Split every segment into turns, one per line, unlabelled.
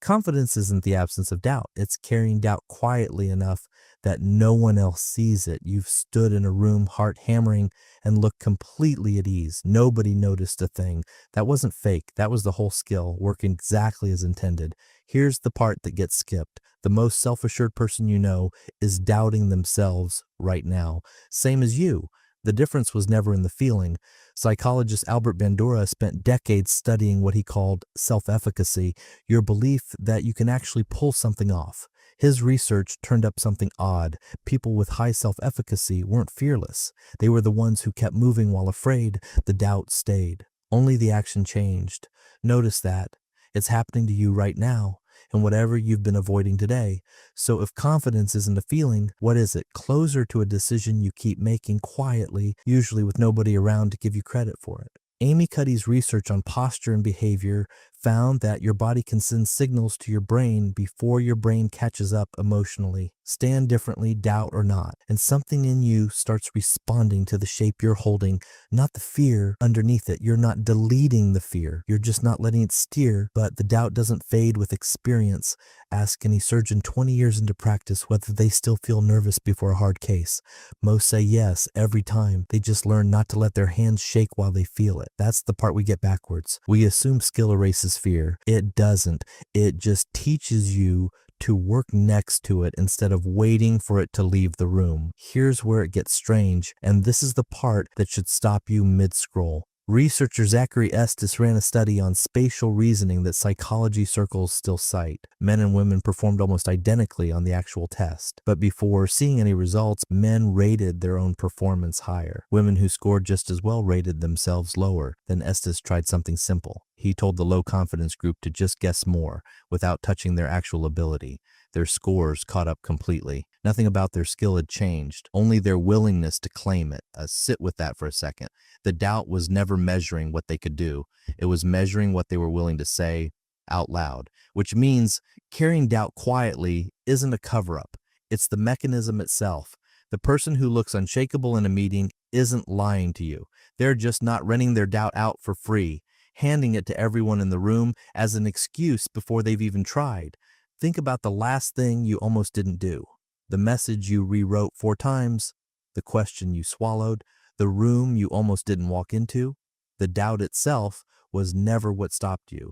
Confidence isn't the absence of doubt. It's carrying doubt quietly enough that no one else sees it. You've stood in a room, heart hammering, and looked completely at ease. Nobody noticed a thing. That wasn't fake. That was the whole skill, working exactly as intended. Here's the part that gets skipped. The most self-assured person you know is doubting themselves right now. Same as you. The difference was never in the feeling. Psychologist Albert Bandura spent decades studying what he called self-efficacy, your belief that you can actually pull something off. His research turned up something odd. People with high self-efficacy weren't fearless. They were the ones who kept moving while afraid. The doubt stayed. Only the action changed. Notice that. It's happening to you right now, and whatever you've been avoiding today. So if confidence isn't a feeling, what is it? Closer to a decision you keep making quietly, usually with nobody around to give you credit for it. Amy Cuddy's research on posture and behavior found that your body can send signals to your brain before your brain catches up emotionally. Stand differently, doubt or not, and something in you starts responding to the shape you're holding, not the fear underneath it. You're not deleting the fear. You're just not letting it steer, but the doubt doesn't fade with experience. Ask any surgeon 20 years into practice whether they still feel nervous before a hard case. Most say yes every time. They just learn not to let their hands shake while they feel it. That's the part we get backwards. We assume skill erases fear. It doesn't. It just teaches you to work next to it instead of waiting for it to leave the room. Here's where it gets strange, and this is the part that should stop you mid-scroll. Researcher Zachary Estes ran a study on spatial reasoning that psychology circles still cite. Men and women performed almost identically on the actual test, but before seeing any results, men rated their own performance higher. Women who scored just as well rated themselves lower. Then Estes tried something simple. He told the low-confidence group to just guess more without touching their actual ability. Their scores caught up completely. Nothing about their skill had changed, only their willingness to claim it. Sit with that for a second. The doubt was never measuring what they could do. It was measuring what they were willing to say out loud, which means carrying doubt quietly isn't a cover-up. It's the mechanism itself. The person who looks unshakable in a meeting isn't lying to you. They're just not renting their doubt out for free, handing it to everyone in the room as an excuse before they've even tried. Think about the last thing you almost didn't do. The message you rewrote 4 times, the question you swallowed, the room you almost didn't walk into. The doubt itself was never what stopped you.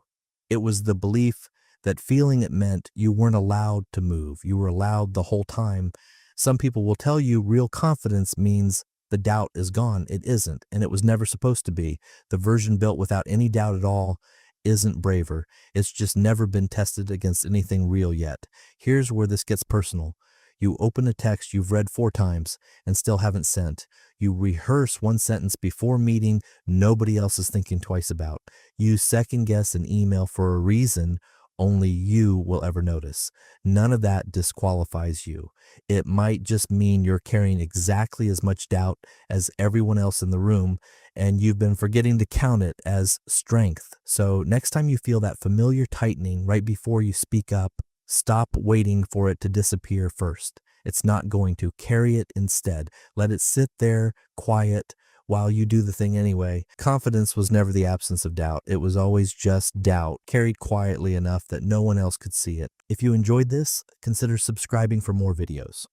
It was the belief that feeling it meant you weren't allowed to move. You were allowed the whole time. Some people will tell you real confidence means the doubt is gone. It isn't, and it was never supposed to be. The version built without any doubt at all isn't braver. It's just never been tested against anything real yet. Here's where this gets personal. You open a text you've read 4 times and still haven't sent. You rehearse one sentence before meeting nobody else is thinking twice about. You second guess an email for a reason only you will ever notice. None of that disqualifies you. It might just mean you're carrying exactly as much doubt as everyone else in the room, and you've been forgetting to count it as strength. So next time you feel that familiar tightening right before you speak up, stop waiting for it to disappear first. It's not going to. Carry it instead. Let it sit there, quiet, while you do the thing anyway. Confidence was never the absence of doubt. It was always just doubt, carried quietly enough that no one else could see it. If you enjoyed this, consider subscribing for more videos.